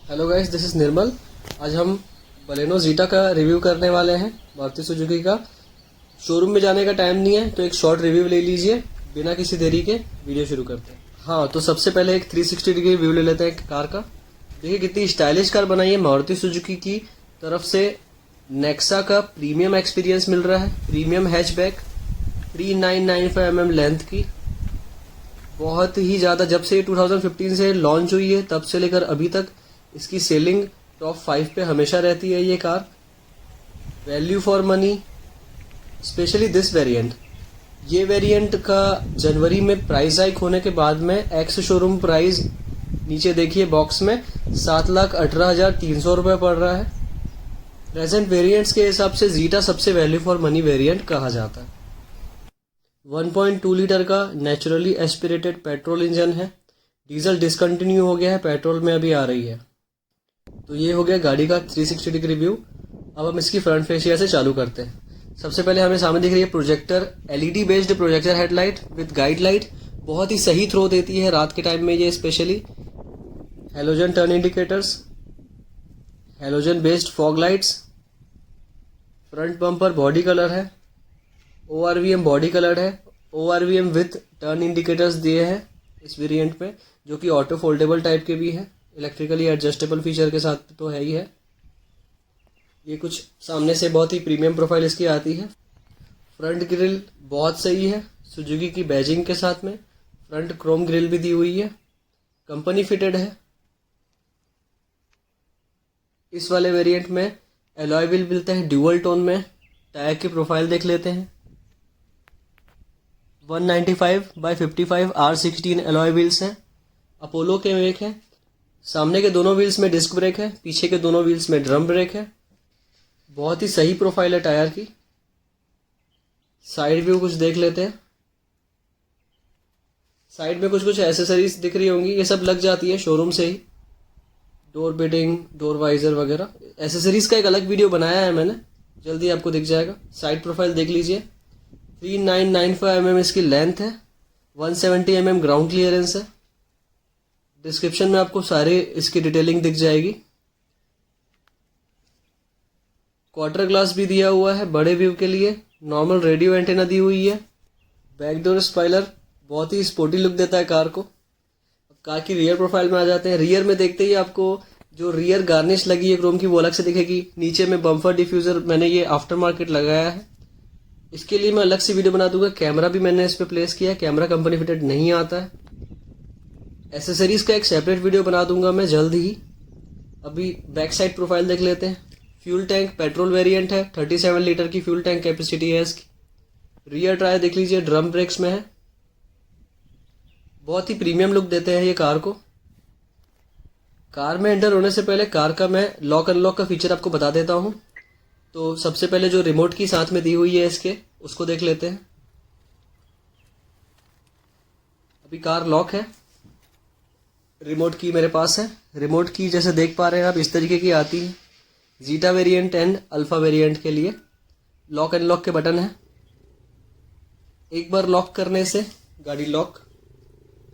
Hello guys, this is निर्मल। आज हम Baleno zeta का रिव्यू करने वाले हैं, मारुति सुजुकी का। शोरूम में जाने का टाइम नहीं है तो एक शॉर्ट रिव्यू ले लीजिए। बिना किसी देरी के वीडियो शुरू करते हैं। हाँ, तो सबसे पहले एक 360 डिग्री व्यू ले लेते हैं कार का। देखिए कितनी स्टाइलिश कार बनाई है मारुति सुजुकी की तरफ से। नेक्सा का प्रीमियम एक्सपीरियंस मिल रहा है, प्रीमियम हैचबैक 3995 mm लेंथ की। बहुत ही ज़्यादा, जब से 2015 से लॉन्च हुई है तब से लेकर अभी तक इसकी सेलिंग टॉप 5 पे हमेशा रहती है ये car. Value for money, specially this variant. ये वेरिएंट का जनवरी में प्राइस हाइक होने के बाद में एक्स शोरूम प्राइस नीचे देखिए बॉक्स में 7,18,300 रुपये पड़ रहा है। प्रेजेंट वेरिएंट्स के हिसाब से जीटा सबसे वैल्यू फॉर मनी वेरिएंट कहा जाता है। 1.2 लीटर का नेचुरली एस्पिरेटेड पेट्रोल इंजन है। डीजल डिसकंटिन्यू हो गया है, पेट्रोल में अभी आ रही है। तो ये हो गया गाड़ी का 360 डिग्री व्यू। अब हम इसकी फ्रंट फेसिया से चालू करते हैं। सबसे पहले हमें सामने दिख रही है projector, LED based projector headlight with guide light. बहुत ही सही थ्रो देती है रात के टाइम में ये specially. Halogen turn indicators, halogen based fog lights. Front bumper body colour है, ORVM बॉडी कलर है। ORVM विथ टर्न इंडिकेटर्स दिए हैं इस वेरिएंट में, जो कि ऑटो फोल्डेबल टाइप के भी है, इलेक्ट्रिकली एडजस्टेबल फीचर के साथ तो है ही है। ये कुछ सामने से बहुत ही प्रीमियम प्रोफाइल इसकी आती है। फ्रंट ग्रिल बहुत सही है, सुजुकी की बैजिंग के साथ में। फ्रंट क्रोम ग्रिल भी दी हुई है, कंपनी फिटेड है। इस वाले वेरिएंट में एलॉय व्हील मिलते हैं ड्यूअल टोन में। टायर की प्रोफाइल देख लेते हैं। 195/55 R16 एलॉय व्हील्स हैं, अपोलो के मेक है। सामने के दोनों व्हील्स में डिस्क ब्रेक है, पीछे के दोनों व्हील्स में ड्रम ब्रेक है। बहुत ही सही प्रोफाइल है टायर की। साइड व्यू कुछ देख लेते हैं। साइड में कुछ कुछ एसेसरीज दिख रही होंगी, ये सब लग जाती है शोरूम से ही। डोर बिडिंग, डोर वाइजर वगैरह। एसेसरीज का एक अलग वीडियो बनाया है मैंने, जल्दी आपको दिख जाएगा। साइड प्रोफाइल देख लीजिए। 3995 mm इसकी लेंथ है, 170 mm ग्राउंड क्लियरेंस है। डिस्क्रिप्शन में आपको सारे इसकी डिटेलिंग दिख जाएगी। क्वार्टर ग्लास भी दिया हुआ है बड़े व्यू के लिए। नॉर्मल रेडियो एंटेना दी हुई है। बैकडोर स्पॉइलर बहुत ही स्पोर्टी लुक देता है कार को। अब कार की रियर प्रोफाइल में आ जाते हैं। रियर में देखते ही आपको जो रियर गार्निश लगी है क्रोम की वो अलग से दिखेगी। नीचे में बम्पर डिफ्यूजर मैंने ये आफ्टर मार्केट लगाया है, इसके लिए मैं अलग से वीडियो बना दूंगा। कैमरा भी मैंने इस पे प्लेस किया है, कैमरा कंपनी फिटेड नहीं आता है। एसेसरीज का एक सेपरेट वीडियो बना दूंगा मैं जल्द ही। अभी बैक साइड प्रोफाइल देख लेते हैं। फ्यूल टैंक पेट्रोल वेरिएंट है, 37 लीटर की फ्यूल टैंक कैपेसिटी है इसकी। रियर टायर देख लीजिए, ड्रम ब्रेक्स में है। बहुत ही प्रीमियम लुक देते हैं ये कार को। कार में एंटर होने से पहले कार का मैं लॉक अनलॉक का फीचर आपको बता देता हूँ। तो सबसे पहले जो रिमोट की साथ में दी हुई है इसके, उसको देख लेते हैं। अभी कार लॉक है, रिमोट की मेरे पास है। रिमोट की जैसे देख पा रहे हैं आप इस तरीके की आती है। Zeta variant and alpha variant के लिए लॉक अनलॉक के बटन है। एक बार लॉक करने से गाड़ी लॉक,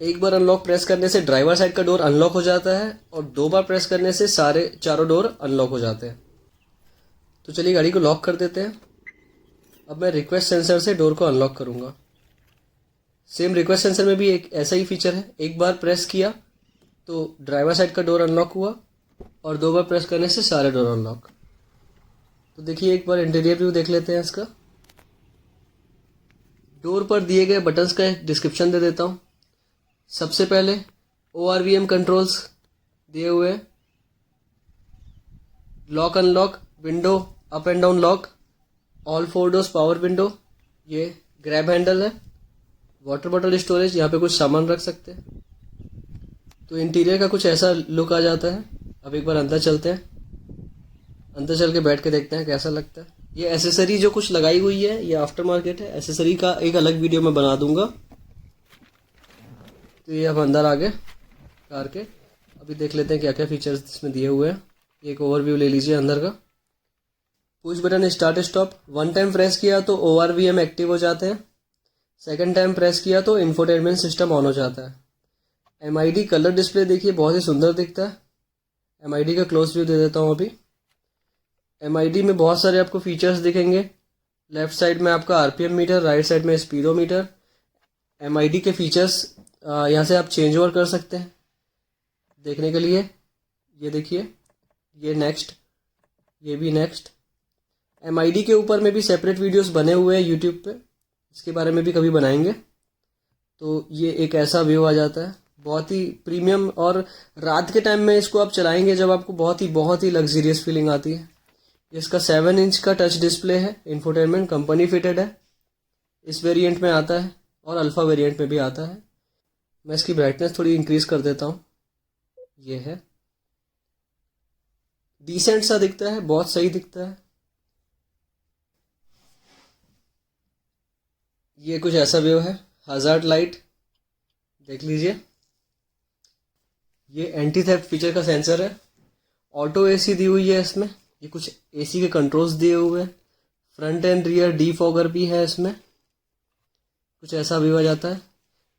एक बार अनलॉक प्रेस करने से ड्राइवर साइड का डोर अनलॉक हो जाता है, और 2 बार प्रेस करने से सारे चारों डोर अनलॉक हो जाते हैं। तो चलिए गाड़ी को लॉक कर देते हैं। अब मैं रिक्वेस्ट सेंसर से डोर को अनलॉक करूंगा। सेम रिक्वेस्ट सेंसर में भी एक ऐसा ही फीचर है। एक बार प्रेस किया तो ड्राइवर साइड का डोर अनलॉक हुआ, और 2 बार प्रेस करने से सारे डोर अनलॉक। तो देखिए एक बार इंटीरियर व्यू देख लेते हैं इसका। डोर पर दिए गए बटन्स का एक डिस्क्रिप्शन दे देता हूँ। सबसे पहले ORVM कंट्रोल्स दिए हुए हैं। Lock unlock, window up and down lock, all 4 doors power window, ये ग्रैब हैंडल है। वाटर बॉटल स्टोरेज, यहाँ पे कुछ सामान रख सकते हैं। तो इंटीरियर का कुछ ऐसा लुक आ जाता है। अब एक बार अंदर चलते हैं, अंदर चल के बैठ के देखते हैं कैसा लगता है। ये एसेसरी जो कुछ लगाई हुई है ये आफ्टर मार्केट है, एसेसरी का एक अलग वीडियो मैं बना दूंगा। तो ये अब अंदर आ गए कार के। अभी देख लेते हैं क्या क्या फीचर्स इसमें दिए हुए हैं। एक ओवरव्यू ले लीजिए अंदर का। Push button start stop, 1 time press किया तो ORVM एक्टिव हो जाते हैं, 2nd टाइम प्रेस किया तो इंफोटेनमेंट सिस्टम ऑन हो जाता है। MID कलर डिस्प्ले देखिए बहुत ही सुंदर दिखता है। MID का क्लोज व्यू दे देता हूँ अभी। MID में बहुत सारे आपको फीचर्स दिखेंगे। लेफ्ट साइड में आपका RPM मीटर, राइट साइड में स्पीडोमीटर। MID के फीचर्स यहाँ से आप चेंज ओवर कर सकते हैं देखने के लिए। ये देखिए, ये नेक्स्ट, ये भी नेक्स्ट। MID के ऊपर में भी सेपरेट वीडियोस बने हुए हैं यूट्यूब पे, इसके बारे में भी कभी बनाएंगे। तो ये एक ऐसा व्यू आ जाता है, बहुत ही प्रीमियम, और रात के टाइम में इसको आप चलाएंगे जब आपको बहुत ही लग्जरियस फीलिंग आती है। इसका 7 इंच का टच डिस्प्ले है, इंफोटेनमेंट कंपनी फिटेड है, इस वेरिएंट में आता है और अल्फ़ा वेरिएंट में भी आता है। मैं इसकी ब्राइटनेस थोड़ी इंक्रीज़ कर देता हूँ। ये है, डिसेंट सा दिखता है, बहुत सही दिखता है। ये कुछ ऐसा व्यू है। हज़ार्ड लाइट देख लीजिए। ये एंटी थेफ्ट फीचर का सेंसर है। ऑटो AC दी हुई है इसमें। ये कुछ AC के कंट्रोल्स दिए हुए हैं। फ्रंट एंड रियर डीफॉगर भी है इसमें। कुछ ऐसा व्यू आ जाता है।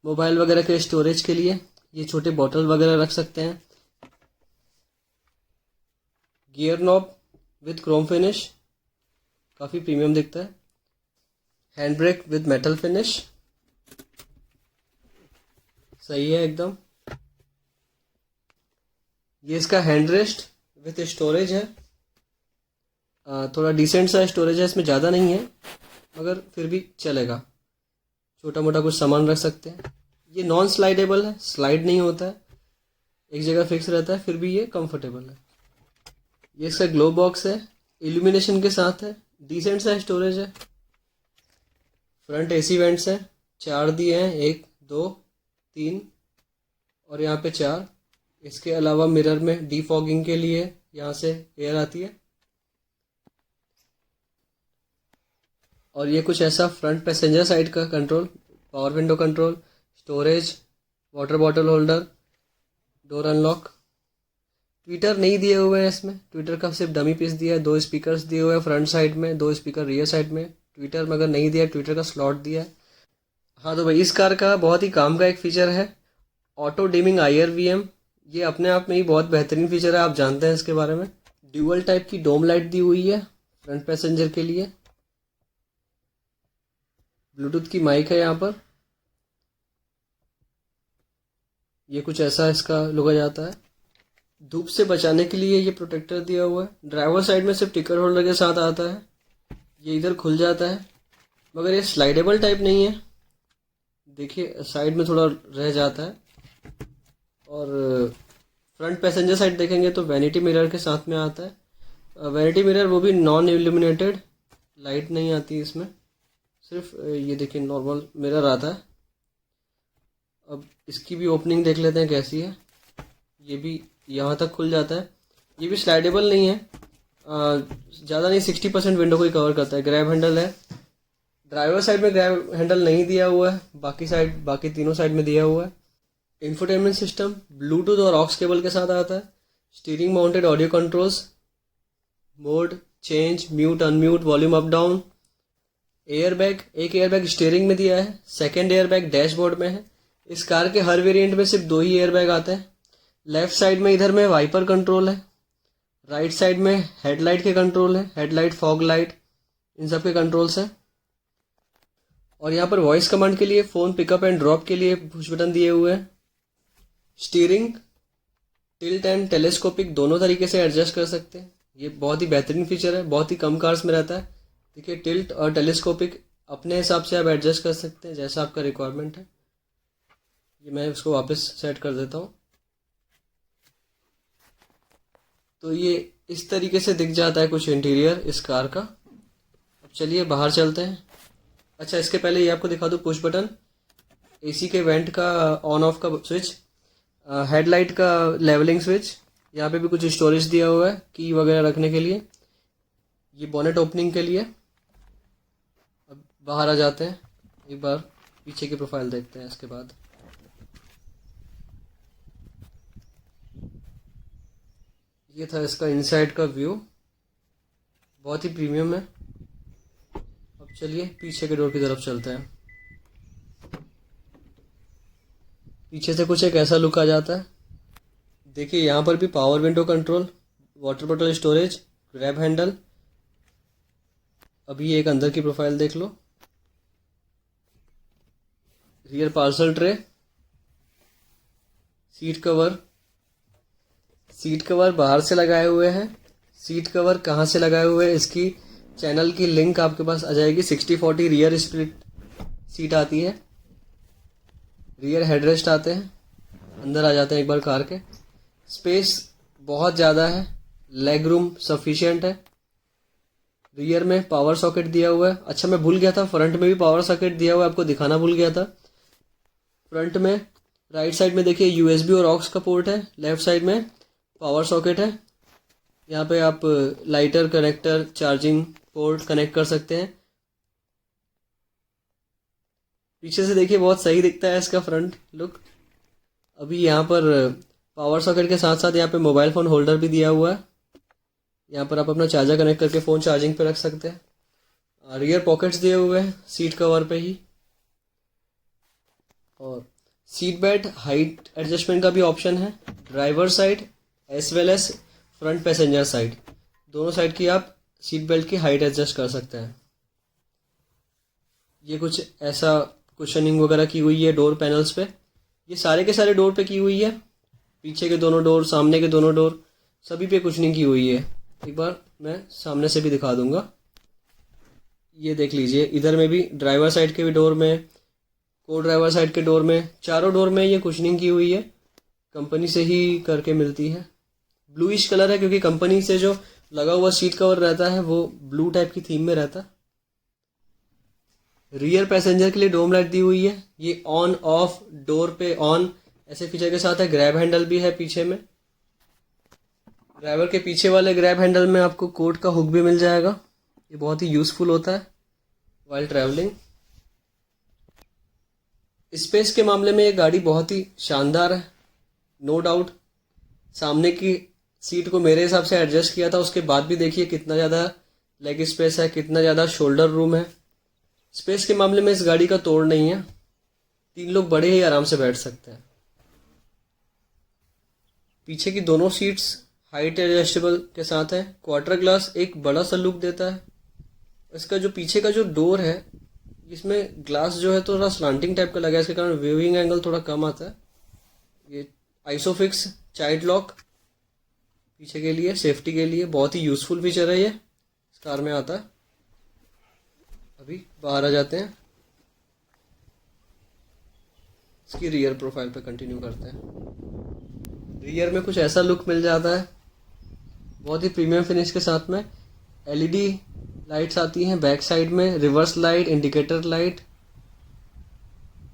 मोबाइल वगैरह के स्टोरेज के लिए ये छोटे बॉटल वगैरह रख सकते हैं। Gear knob with Chrome finish, काफ़ी प्रीमियम दिखता है। Hand brake with metal finish, सही है एकदम। ये इसका हैंड रेस्ट विथ स्टोरेज है। थोड़ा डिसेंट सा स्टोरेज है इसमें, ज़्यादा नहीं है मगर फिर भी चलेगा, छोटा मोटा कुछ सामान रख सकते हैं। ये नॉन स्लाइडेबल है, स्लाइड नहीं होता है, एक जगह फिक्स रहता है, फिर भी ये कंफर्टेबल है। ये इसका ग्लो बॉक्स है, इल्यूमिनेशन के साथ है, डिसेंट सा स्टोरेज है। फ्रंट AC वेंट्स है, 4 दिए हैं, 1 2 3 और यहाँ पे 4। इसके अलावा मिरर में डीफॉगिंग के लिए यहाँ से एयर आती है। और ये कुछ ऐसा फ्रंट पैसेंजर साइड का control, power window control, storage, water bottle holder, door unlock. Twitter नहीं दिए हुए हैं इसमें, ट्विटर का सिर्फ डमी पीस दिया है। 2 स्पीकर्स दिए हुए हैं फ्रंट साइड में, 2 स्पीकर रियर साइड में। ट्विटर मगर नहीं दिया, ट्विटर का स्लॉट दिया है। हाँ तो भाई, इस कार का बहुत ही काम का एक फीचर है ऑटो डिमिंग IRVM। ये अपने आप में ही बहुत बेहतरीन फीचर है, आप जानते हैं इसके बारे में। ड्यूअल टाइप की डोम लाइट दी हुई है फ्रंट पैसेंजर के लिए। ब्लूटूथ की माइक है यहाँ पर। ये कुछ ऐसा इसका लुक आ जाता है। धूप से बचाने के लिए ये प्रोटेक्टर दिया हुआ है। ड्राइवर साइड में सिर्फ टिकर होल्डर के साथ आता है। ये इधर खुल जाता है मगर ये स्लाइडेबल टाइप नहीं है, देखिए साइड में थोड़ा रह जाता है। और फ्रंट पैसेंजर साइड देखेंगे तो वैनिटी मिरर के साथ में आता है। वैनिटी मिरर वो भी नॉन इल्यूमिनेटेड, लाइट नहीं आती इसमें, सिर्फ ये देखिए नॉर्मल मिरर आता है। अब इसकी भी ओपनिंग देख लेते हैं कैसी है। ये भी यहाँ तक खुल जाता है। ये भी स्लाइडेबल नहीं है, ज़्यादा नहीं, 60% विंडो को ही कवर करता है। ग्रैब हैंडल है। ड्राइवर साइड में ग्रैब हैंडल नहीं दिया हुआ है, बाकी तीनों साइड में दिया हुआ है। इंफोटेनमेंट सिस्टम ब्लूटूथ और ऑक्स केबल के साथ आता है। Steering mounted audio controls, mode change, mute unmute, volume up down. Airbag, एक एयरबैग स्टीयरिंग में दिया है, सेकेंड एयरबैग डैशबोर्ड में है। इस कार के हर वेरिएंट में सिर्फ 2 ही एयरबैग आते हैं। लेफ्ट साइड में इधर में वाइपर कंट्रोल है, राइट साइड में हेडलाइट के कंट्रोल है, हेडलाइट, फॉग लाइट, इन सब के कंट्रोल्स हैं। और यहाँ पर वॉइस कमांड के लिए, फ़ोन पिकअप एंड ड्रॉप के लिए पुश बटन दिए हुए हैं। स्टीयरिंग टिल्ट एंड टेलीस्कोपिक दोनों तरीके से एडजस्ट कर सकते हैं। ये बहुत ही बेहतरीन फीचर है, बहुत ही कम कार्स में रहता है। देखिए टिल्ट और टेलीस्कोपिक अपने हिसाब से आप एडजस्ट कर सकते हैं जैसा आपका रिक्वायरमेंट है। ये मैं उसको वापस सेट कर देता हूँ। तो ये इस तरीके से दिख जाता है कुछ इंटीरियर इस कार का। अब चलिए बाहर चलते हैं। अच्छा, इसके पहले ये आपको दिखा दूँ पुश बटन, AC के वेंट का ऑन ऑफ का स्विच, हेडलाइट का लेवलिंग स्विच। यहाँ पे भी कुछ स्टोरेज दिया हुआ है की वगैरह रखने के लिए। ये बोनेट ओपनिंग के लिए। अब बाहर आ जाते हैं, एक बार पीछे की प्रोफाइल देखते हैं इसके बाद। ये था इसका इनसाइड का व्यू, बहुत ही प्रीमियम है। अब चलिए पीछे के डोर की तरफ चलते हैं। पीछे से कुछ एक ऐसा लुक आ जाता है। देखिए यहाँ पर भी power window control, water bottle storage, grab handle. अभी एक अंदर की प्रोफाइल देख लो। Rear parcel tray, seat cover. Seat cover बाहर से लगाए हुए हैं। सीट कवर कहाँ से लगाए हुए हैं इसकी चैनल की लिंक आपके पास आ जाएगी। 60-40 रियर स्प्लिट सीट आती है। रियर हेडरेस्ट आते हैं। अंदर आ जाते हैं एक बार कार के। स्पेस बहुत ज़्यादा है, लेग रूम सफिशिएंट है। रियर में पावर सॉकेट दिया हुआ है। अच्छा मैं भूल गया था, फ्रंट में भी पावर सॉकेट दिया हुआ है, आपको दिखाना भूल गया था। फ्रंट में राइट साइड में देखिए यूएसबी और ऑक्स का पोर्ट है, लेफ्ट साइड में पावर सॉकेट है। यहाँ पे आप lighter connector, charging port connect कर सकते हैं। पीछे से देखिए बहुत सही दिखता है इसका फ्रंट लुक। अभी यहाँ पर पावर सॉकेट के साथ साथ यहाँ पे मोबाइल फ़ोन होल्डर भी दिया हुआ है। यहाँ पर आप अपना चार्जर कनेक्ट करके फ़ोन चार्जिंग पे रख सकते हैं। रियर पॉकेट्स दिए हुए हैं सीट कवर पे ही। और सीट बेल्ट हाइट एडजस्टमेंट का भी ऑप्शन है। Driver side as well as front passenger side, दोनों साइड की आप सीट बेल्ट की हाइट एडजस्ट कर सकते हैं। ये कुछ ऐसा कुशनिंग वगैरह की हुई है डोर पैनल्स पे। ये सारे के सारे डोर पे की हुई है। पीछे के दोनों डोर, सामने के दोनों डोर, सभी पे कुशनिंग की हुई है। एक बार मैं सामने से भी दिखा दूंगा। ये देख लीजिए, इधर में भी ड्राइवर साइड के भी डोर में, को ड्राइवर साइड के डोर में, चारों डोर में ये कुशनिंग की हुई है। कंपनी से ही करके मिलती है। ब्लूइश कलर है क्योंकि कंपनी से जो लगा हुआ सीट कवर रहता है वो ब्लू टाइप की थीम में रहता है। रियर पैसेंजर के लिए डोम लाइट दी हुई है। ये ऑन ऑफ, डोर पे ऑन ऐसे फीचर के साथ है। ग्रैब हैंडल भी है पीछे में। ड्राइवर के पीछे वाले ग्रैब हैंडल में आपको कोट का हुक भी मिल जाएगा। ये बहुत ही यूजफुल होता है वाइल ट्रैवलिंग। स्पेस के मामले में ये गाड़ी बहुत ही शानदार है, नो डाउट। सामने की सीट को मेरे हिसाब से एडजस्ट किया था, उसके बाद भी देखिए कितना ज़्यादा लेग स्पेस है, कितना ज़्यादा शोल्डर रूम है। स्पेस के मामले में इस गाड़ी का तोड़ नहीं है। 3 लोग बड़े ही आराम से बैठ सकते हैं। पीछे की दोनों सीट्स हाइट एडजस्टेबल के साथ है। क्वार्टर ग्लास एक बड़ा सा लुक देता है। इसका जो पीछे का जो डोर है, इसमें ग्लास जो है थोड़ा स्लांटिंग टाइप का लगा है, इसके कारण व्यूइंग एंगल थोड़ा कम आता है। ये आइसोफिक्स चाइल्ड लॉक पीछे के लिए, सेफ्टी के लिए बहुत ही यूजफुल फीचर है। ये इस कार में आता है। अभी बाहर आ जाते हैं, इसकी रियर प्रोफाइल पे कंटिन्यू करते हैं। रियर में कुछ ऐसा लुक मिल जाता है, बहुत ही प्रीमियम फिनिश के साथ में। एलईडी लाइट्स आती हैं बैक साइड में, reverse light, indicator light,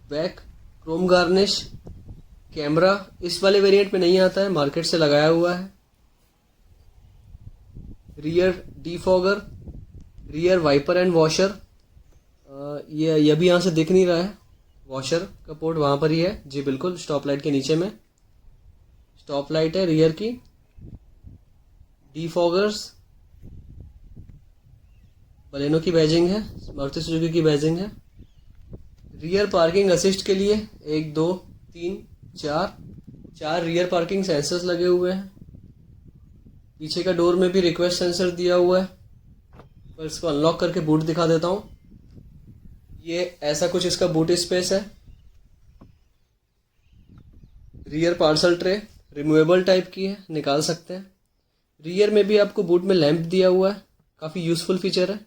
back Chrome garnish. Camera इस वाले वेरिएंट में नहीं आता है, मार्केट से लगाया हुआ है। Rear defogger, rear wiper and washer. ये भी यहाँ से दिख नहीं रहा है। वॉशर का पोर्ट वहाँ पर ही है जी, बिल्कुल स्टॉप लाइट के नीचे में स्टॉप लाइट है रियर की। डीफॉगर्स, बलेनो की बैजिंग है, मारुति सुजुकी की बैजिंग है। रियर पार्किंग असिस्ट के लिए 1 2 3 4 रियर पार्किंग सेंसर्स लगे हुए हैं। पीछे का डोर में भी रिक्वेस्ट सेंसर दिया हुआ है। पर इसको अनलॉक करके बूट दिखा देता हूँ। ये ऐसा कुछ इसका बूट स्पेस है। Rear parcel tray removable type की है, निकाल सकते हैं। रियर में भी आपको बूट में लैंप दिया हुआ है, काफ़ी यूजफुल फीचर है।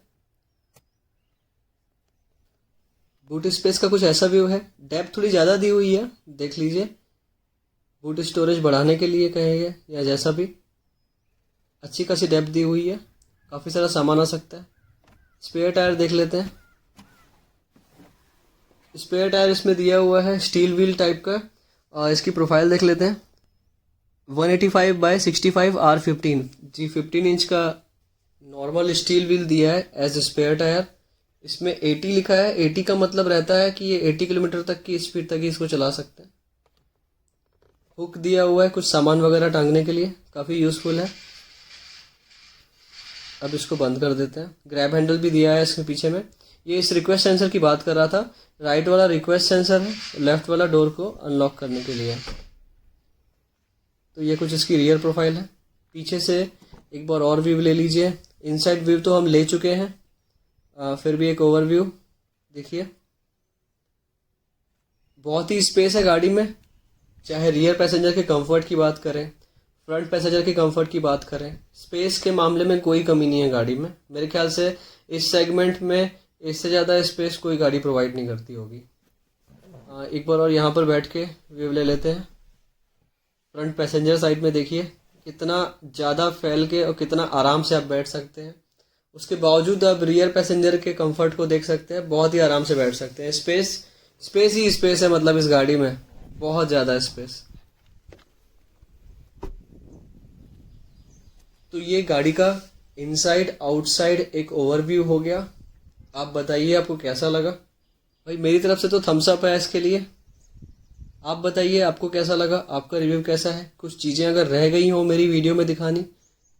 बूट स्पेस का कुछ ऐसा व्यू है। डेप्थ थोड़ी ज़्यादा दी हुई है, देख लीजिए। बूट स्टोरेज बढ़ाने के लिए कहेंगे या जैसा भी, अच्छी खासी डेप्थ दी हुई है, काफ़ी सारा सामान आ सकता है। स्पेयर टायर देख लेते हैं। स्पेयर टायर इसमें दिया हुआ है स्टील व्हील टाइप का। और इसकी प्रोफाइल देख लेते हैं। 185/65 R15 जी, 15 इंच का नॉर्मल स्टील व्हील दिया है एज स्पेयर टायर। इसमें 80 लिखा है। 80 का मतलब रहता है कि ये 80 किलोमीटर तक की स्पीड तक ही इसको चला सकते हैं। हुक दिया हुआ है कुछ सामान वगैरह टांगने के लिए, काफ़ी यूजफुल है। अब इसको बंद कर देते हैं। ग्रैब हैंडल भी दिया है इसके पीछे में। ये इस रिक्वेस्ट सेंसर की बात कर रहा था। राइट वाला रिक्वेस्ट सेंसर है, लेफ्ट वाला डोर को अनलॉक करने के लिए। तो ये कुछ इसकी रियर प्रोफाइल है। पीछे से एक बार और व्यू ले लीजिए। इनसाइड व्यू तो हम ले चुके हैं, फिर भी एक ओवरव्यू देखिए। बहुत ही स्पेस है गाड़ी में, चाहे रियर पैसेंजर के कंफर्ट की बात करें, फ्रंट पैसेंजर के कंफर्ट की बात करें, स्पेस के मामले में कोई कमी नहीं है गाड़ी में। मेरे ख्याल से इस सेगमेंट में इससे ज़्यादा स्पेस कोई गाड़ी प्रोवाइड नहीं करती होगी। एक बार और यहाँ पर बैठ के व्यू ले लेते हैं। फ्रंट पैसेंजर साइड में देखिए कितना ज़्यादा फैल के और कितना आराम से आप बैठ सकते हैं। उसके बावजूद आप रियर पैसेंजर के कंफर्ट को देख सकते हैं, बहुत ही आराम से बैठ सकते हैं। स्पेस ही स्पेस है, मतलब इस गाड़ी में बहुत ज़्यादा स्पेस। तो ये गाड़ी का इनसाइड आउटसाइड एक ओवरव्यू हो गया। आप बताइए आपको कैसा लगा। भाई मेरी तरफ से तो थम्स अप है इसके लिए। आप बताइए आपको कैसा लगा, आपका रिव्यू कैसा है। कुछ चीज़ें अगर रह गई हो मेरी वीडियो में दिखानी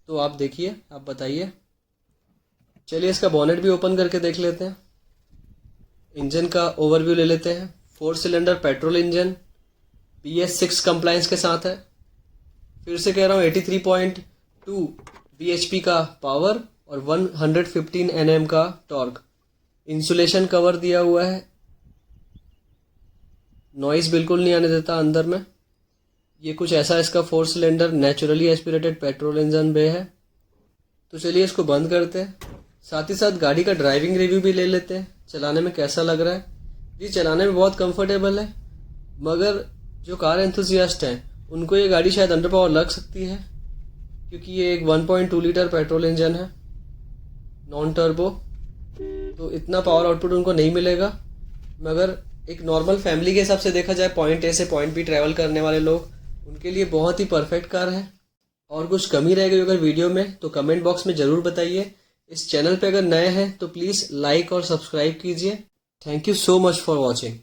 तो आप देखिए, आप बताइए। चलिए इसका बॉनेट भी ओपन करके देख लेते हैं। इंजन का ओवरव्यू ले लेते हैं। 4 cylinder petrol engine BS6 compliance के साथ है। फिर से कह रहा हूँ 83.2 bhp का पावर और 115 Nm का टॉर्क। इंसुलेशन कवर दिया हुआ है, नॉइस बिल्कुल नहीं आने देता अंदर में। ये कुछ ऐसा इसका 4 cylinder naturally aspirated petrol engine bay है। तो चलिए इसको बंद करते हैं। साथ ही साथ गाड़ी का ड्राइविंग रिव्यू भी ले लेते हैं, चलाने में कैसा लग रहा है। जी चलाने में बहुत कंफर्टेबल है, मगर जो कार एंथुसियास्ट हैं उनको ये गाड़ी शायद अंडर पावर लग सकती है, क्योंकि ये एक 1.2 लीटर पेट्रोल इंजन है नॉन टर्बो, तो इतना पावर आउटपुट उनको नहीं मिलेगा। मगर एक नॉर्मल फैमिली के हिसाब से देखा जाए, पॉइंट ए से पॉइंट बी ट्रैवल करने वाले लोग, उनके लिए बहुत ही परफेक्ट कार है। और कुछ कमी रह गई अगर वीडियो में तो कमेंट बॉक्स में ज़रूर बताइए। इस चैनल पे अगर नए हैं तो प्लीज़ लाइक और सब्सक्राइब कीजिए। Thank you so much for watching.